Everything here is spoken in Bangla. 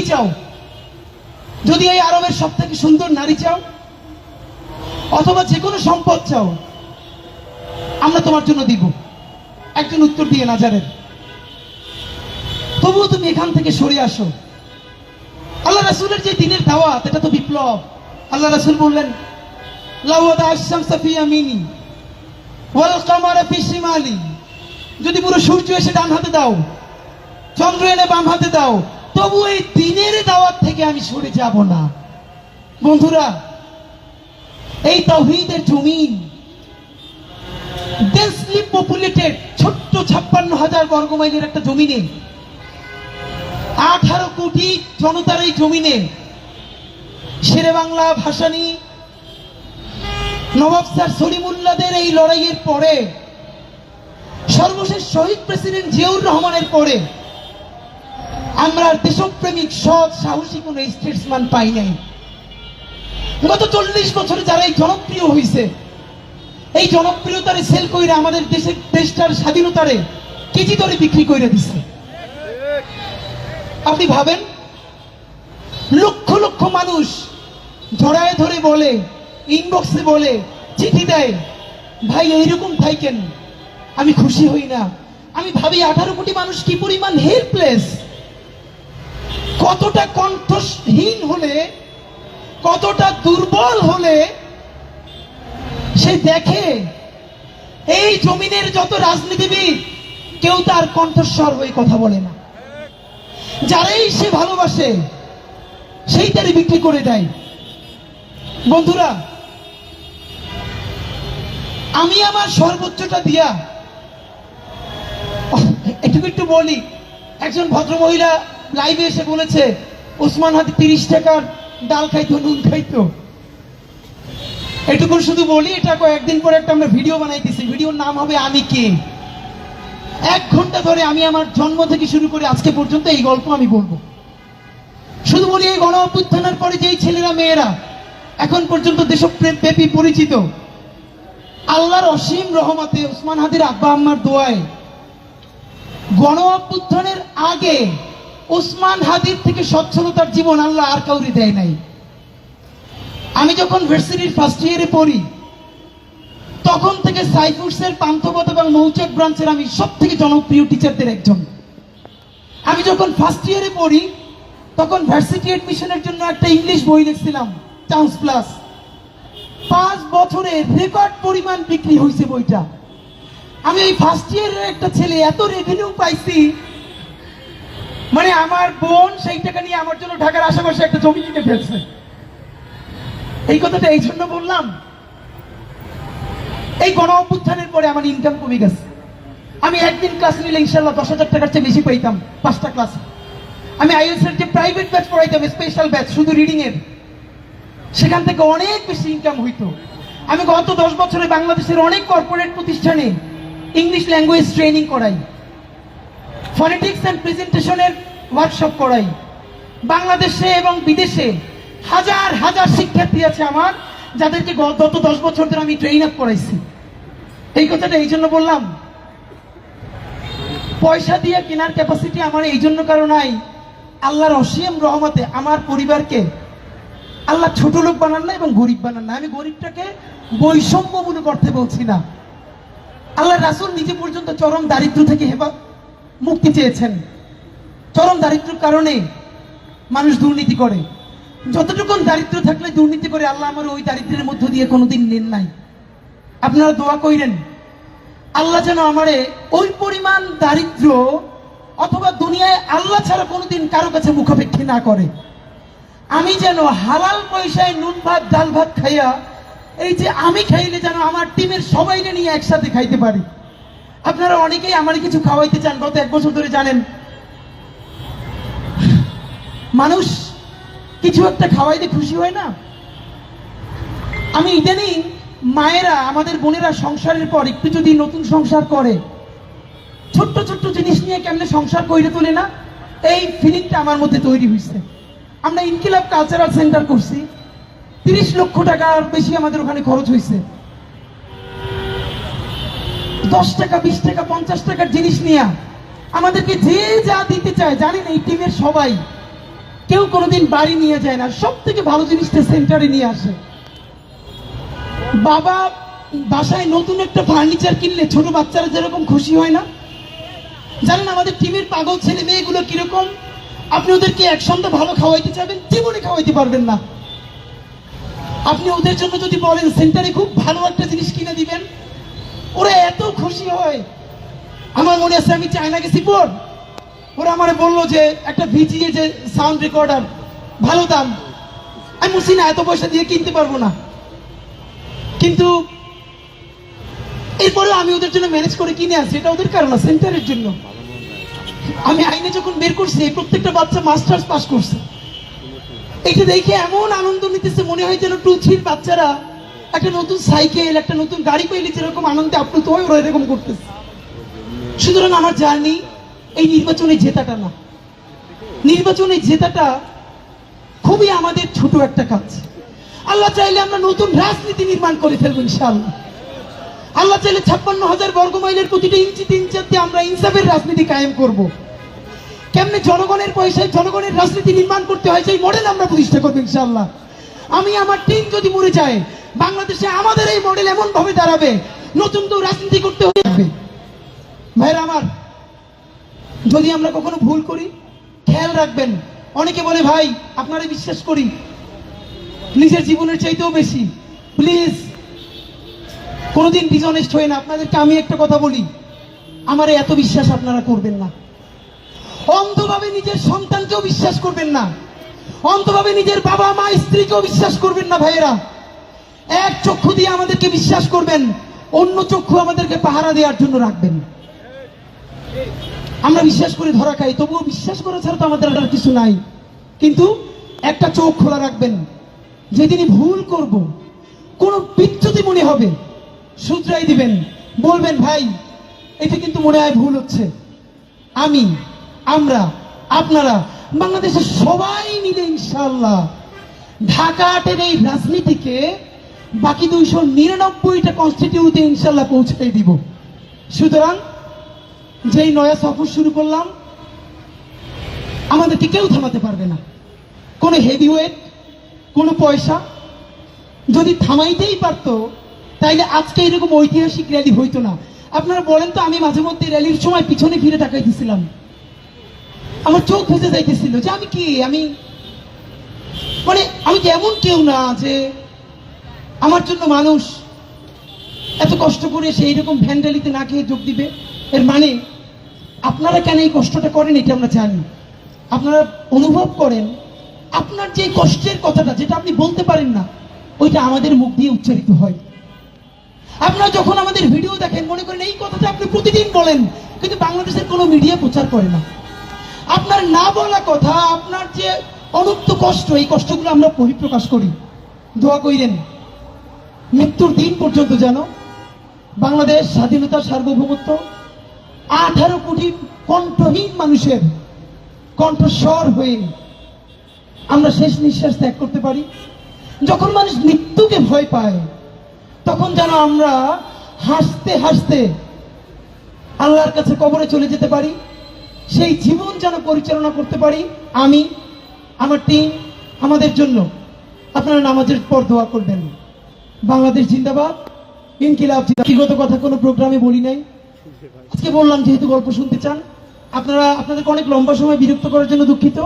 চাও? যদি এই আরবের সব থেকে সুন্দর নারী চাও, অথবা যে কোনো সম্পদ চাও, আমরা তোমার জন্য দিব। একজন উত্তর দিয়ে নাজারের। তবুও তুমি এখান থেকে সরে আসো। আল্লাহ রাসূলের যে দিনের দাওয়াত, এটা তো বিপ্লব। আল্লাহ রাসূল বললেন, লাওয়াদা আশ-শামসা ফি ইয়ামিনি ওয়াল কামারা ফি শিমালি, যদি পুরো সূর্য এসে ডান হাতে দাও, চন্দ্র এনে বাম হাতে দাও, তবু এই দিনের দাওয়াত থেকে আমি সরে যাব না। বন্ধুরা, এই তাওহীদের জমিন, ডেন্সলি পপুলেটেড ছোট্ট 56,000 বর্গমাইলের একটা জমিনে, 18 কোটি জনতার এই জমিনে শেরে বাংলা ভাসানী নবাব স্যার সলিমুল্লাহদের এই লড়াইয়ের পরে, সর্বশেষ শহীদ প্রেসিডেন্ট জিয়াউর রহমানের পরে আমরা দেশপ্রেমিক সৎ সাহসী কোন স্টেটসম্যান পাই নাই। গত 40 বছরে যারা এই জনপ্রিয় হয়েছে, এই জনপ্রিয়তারে সেল কইরা আমাদের দেশটার স্বাধীনতারে কেজি দরে বিক্রি করে দিচ্ছে। আপনি ভাবেন, লক্ষ লক্ষ মানুষ জড়ায় ধরে বলে, ইনবক্সে বলে, চিঠি দেয়, ভাই এইরকম থাকেন, আমি খুশি হই না। আমি ভাবি 18 কোটি মানুষ কি পরিমাণ হেল্পলেস, কতটা কণ্ঠহীন হলে, কতটা দুর্বল হলে সে দেখে এই জমিনের যত রাজনীতিবিদ কেউ তার কণ্ঠস্বর হয়ে কথা বলে না। যারাই সে ভালোবাসে সেই তারই বিক্রি করে দেয়। বন্ধুরা, আমি আমার সর্বোচ্চটা দিয়া একটু বলি। একজন ভদ্রমহিলা লাইভে এসে বলেছে, ওসমান হাদি 30 টাকার ডাল খাইতো, নুন খাইতো। এটুকু শুধু বলি, এটা কয়েকদিন পরে একটা আমরা ভিডিও বানাইতেছি, ভিডিওর নাম হবে আমি কে। 1 ঘন্টা ধরে আমি আমার জন্ম থেকে শুরু করে আজকে পর্যন্ত এই গল্প আমি বলবো। শুধু বলি, এই গণ অভ্যুত্থানের পরে যেই ছেলেরা মেয়েরা এখন পর্যন্ত দেশব্যাপী পরিচিত, আল্লাহর অসীম রহমতে, ওসমান হাদির আব্বা আম্মার দোয়ায়, গণ অভ্যুত্থানের আগে ওসমান হাদির থেকে সচ্ছলতার জীবন আল্লাহ আর কাউরি দেয় নাই। আমি যখন ভার্সিটির ফার্স্ট ইয়ারে পড়ি, তখন থেকে সাইফুরসের পান্থপথ এবং মৌচাক ব্রাঞ্চের আমি সব থেকে জনপ্রিয় টিচারদের একজন। আমি যখন ফার্স্ট ইয়ারে পড়ি, তখন ভার্সিটি অ্যাডমিশনের জন্য একটা ইংলিশ বই লিখছিলাম, চান্স প্লাস। 5 বছরে রেকর্ড পরিমাণ বিক্রি হয়েছে বইটা। আমি এই ফার্স্ট ইয়ারের একটা ছেলে, এত রেভিনিউ পাইছি, মানে আমার বোন সেই টাকা নিয়ে আমার জন্য ঢাকার আশেপাশে একটা জমি কিনে ফেলছে। এই কথাটা এই জন্য বললাম, এই গণ অভ্যুত্থানের পরে আমার ইনকাম কমে গেছে। আমি একদিন ক্লাস নিলে ইনশাল্লাহ 10,000 টাকার চেয়ে বেশি পাইতাম 5টা ক্লাস। আমি আইএলটিএস এর যে প্রাইভেট ব্যাচ পড়াইতাম, স্পেশাল ব্যাচ শুধু রিডিং এর, সেখান থেকে অনেক বেশি ইনকাম হইতো। আমি গত 10 বছরে বাংলাদেশের অনেক কর্পোরেট প্রতিষ্ঠানে ইংলিশ ল্যাঙ্গুয়েজ ট্রেনিং করাই, ফনেটিক্স এন্ড প্রেজেন্টেশনের ওয়ার্কশপ করাই। বাংলাদেশে এবং বিদেশে হাজার হাজার শিক্ষার্থী আছে আমার, যাদেরকে গত 10 বছর ধরে আমি ট্রেন আপ করাইছি। এই কথাটা এই জন্য বললাম, পয়সা দিয়ে কেনার ক্যাপাসিটি আমার এই জন্য কারণ নাই। আল্লাহর অসীম রহমতে আমার পরিবারকে আল্লাহ ছোট লোক বানান না এবং গরিব বানান না। আমি গরিবটাকে বৈষম্যমূলক অর্থে বলছি না। আল্লাহ রাসূল নিজে পর্যন্ত চরম দারিদ্র থেকে মুক্তি চেয়েছেন। চরম দারিদ্র্যের কারণে মানুষ দুর্নীতি করে। যতটুকুন দারিদ্র থাকলে দুর্নীতি করে, আল্লাহ আমার ওই দারিদ্রের মধ্য দিয়ে কোনোদিন নেন নাই। আপনারা দোয়া কইরেন, আল্লাহ যেন আমারে ওই পরিমাণ দারিদ্র অথবা দুনিয়ায় আল্লাহ ছাড়া কোনোদিন কারো কাছে মুখাপেক্ষী না করে। আমি যেন হালাল পয়সায় নুন ভাত ডাল ভাত খাইয়া, এই যে আমি খাইলে যেন আমার টিমের সবাইকে নিয়ে একসাথে খাইতে পারি। আপনারা অনেকেই আমার কিছু খাওয়াইতে চান। গত 1 বছর ধরে জানেন, মানুষ কিছু একটা খাওয়াইতে খুশি হয় না। আমি ইদানিং মায়েরা, আমাদের বোনেরা সংসারের পর একটু যদি নতুন সংসার করে, ছোট্ট ছোট্ট জিনিস নিয়ে কেমনে সংসার কইরে তোলে না, এই ফিলিংটা আমার মধ্যে তৈরি হয়েছে। আমরা ইনকিলাব কালচারাল সেন্টার করছি, 30 লক্ষ টাকার বেশি আমাদের ওখানে খরচ হয়েছে। 10 টাকা 20 টাকা 50 টাকার জিনিস নিয়ে আমাদেরকে যে যা দিতে চায়, জানেন এই টিমের সবাই কেউ কোনোদিন বাড়ি নিয়ে যায় না, সব থেকে ভালো জিনিসটা সেন্টারে নিয়ে আসে। বাবা বাসায় নতুন একটা ফার্নিচার কিনলে ছোট বাচ্চারা যেরকম খুশি হয় না, জানেন আমাদের টিমের পাগল ছেলে মেয়েগুলো কিরকম? আপনি ওদেরকে এক সন্ধ্যা ভালো খাওয়াইতে চাইবেন, জীবনে খাওয়াইতে পারবেন না। আপনি ওদের জন্য যদি বলেন সেন্টারে খুব ভালো একটা জিনিস কিনে দিবেন, ওরা এত খুশি হয়। আমার মনে আছে আমি চায়না গেছি পর, ওরা আমারে বললো যে একটা ভিজিএ যে সাউন্ড রেকর্ডার ভালো দাম, আমি বলছি না এত পয়সা দিয়ে কিনতে পারবো না, কিন্তু এরপরেও আমি ওদের জন্য ম্যানেজ করে কিনে আসি। এটা ওদের কারণ না, সেন্টারের জন্য। আমি আইনে যখন বের করছি প্রত্যেকটা বাচ্চা মাস্টার্স পাস করছে, এটা দেখে এমন আনন্দ নিতেছে, মনে হয় যেন 2-3 বাচ্চারা একটা নতুন সাইকেল একটা নতুন গাড়ি পেলে যেরকম আনন্দে আপ্লুত হয় ওরা এরকম করতেছে। সুতরাং আমার জার্নি এই নির্বাচনে জেতাটা না, নির্বাচনে জেতাটা খুবই আমাদের ছোট একটা কাজ। আল্লাহ চাইলে আমরা নতুন রাজনীতি নির্মাণ করে ফেলবো ইনশাআল্লাহ। আল্লাহ চাইলে 56,000 বর্গমাইলের প্রতিটা ইঞ্চিতে ইঞ্চিতে আমরা ইনসাফের রাজনীতি কায়েম করব। কেমনে জনগণের পয়সায় জনগণের রাজনীতি নির্মাণ করতে হয় সেই মডেল আমরা প্রতিষ্ঠা করবো ইনশাআল্লাহ। আমি আমার টিম যদি মরে যায়, বাংলাদেশে আমাদের এই মডেল এমন ভাবে দাঁড়াবে, নতুন তো রাজনীতি করতে হবে। ভাইরা আমার, যদি আমরা কখনো ভুল করি খেয়াল রাখবেন। অনেকে বলে ভাই আপনারা বিশ্বাস করি নিজের জীবনের চাইতেও বেশি, প্লিজ কোনোদিন ডিসঅনেস্ট হয়ে না। আপনাদেরকে আমি একটা কথা বলি, আমার এত বিশ্বাস আপনারা করবেন না। অন্ধভাবে নিজের সন্তানকেও বিশ্বাস করবেন না, অন্ধভাবে নিজের বাবা মা স্ত্রীকেও বিশ্বাস করবেন না। ভাইয়েরা, এক চক্ষু দিয়ে আমাদেরকে বিশ্বাস করবেন, অন্য চক্ষু আমাদেরকে পাহারা দেওয়ার জন্য রাখবেন। আমরা বিশ্বাস করে ধরা খাই, তবুও বিশ্বাস করা ছাড়া তো আমাদের আর কিছু নাই। কিন্তু একটা চোখ খোলা রাখবেন, যেদিনই ভুল করব, কোনো বিচ্যুতি মনে হবে শুধরাই দিবেন, বলবেন ভাই এটা কিন্তু মনে হয় ভুল হচ্ছে। আমি, আমরা, আপনারা, বাংলাদেশের সবাই মিলে ইনশাআল্লাহ ঢাকা 8-এর এই রাজনীতিকে বাকি 299টা কনস্টিটিউতে ইনশাআল্লাহ পৌঁছাই দিব। সুতরাং যেই নয়া সফর শুরু করলাম, আমাদেরকে কেউ থামাতে পারবে না। কোনো হেভিওয়েট, কোনো পয়সা যদি থামাইতেই পারতো, তাইলে আজকে এরকম ঐতিহাসিক র্যালি হইতো না। আপনারা বলেন তো, আমি মাঝে মধ্যে র্যালির সময় পিছনে ফিরে তাকাইতেছিলাম, আমার চোখ ভেসে যাইতেছিল যে আমি কি, আমি কি এমন কেউ না যে আমার জন্য মানুষ এত কষ্ট করে সেই রকম ভ্যান্ডালিতে না খেয়ে যোগ দিবে। এর মানে আপনারা কেন এই কষ্টটা করেন এটা আমরা জানি। আপনারা অনুভব করেন আপনার যে কষ্টের কথাটা, যেটা আপনি বলতে পারেন না, ওইটা আমাদের মুখ দিয়ে উচ্চারিত হয়। আপনারা যখন আমাদের ভিডিও দেখেন মনে করেন এই কথাটা আপনি প্রতিদিন বলেন, কিন্তু বাংলাদেশের কোনো মিডিয়া প্রচার করে না। আপনার না বলা কথা, আপনার যে অনুক্ত কষ্ট, এই কষ্টগুলো আমরা বহিঃপ্রকাশ করি। দোয়া কইরেন মৃত্যুর দিন পর্যন্ত যেন বাংলাদেশ স্বাধীনতা, সার্বভৌমত্ব, 18 কোটি কণ্ঠহীন মানুষের কণ্ঠস্বর হয়ে আমরা শেষ নিঃশ্বাস ত্যাগ করতে পারি। যখন মানুষ মৃত্যুকে ভয় পায়, তখন যেন আমরা হাসতে হাসতে আল্লাহর কাছে কবরে চলে যেতে পারি, সেই জীবন যেন পরিচালনা করতে পারি। আমি, আমার টিম, আমাদের জন্য আপনারা নামাজের পর দোয়া করবেন। বাংলাদেশ জিন্দাবাদ, ইনকিলাব জিন্দাবাদ। ব্যক্তিগত কথা কোনো প্রোগ্রামে বলি নাই, আজকে বললাম যেহেতু গল্প শুনতে চান আপনারা। আপনাদেরকে অনেক লম্বা সময় বিরক্ত করার জন্য দুঃখিত।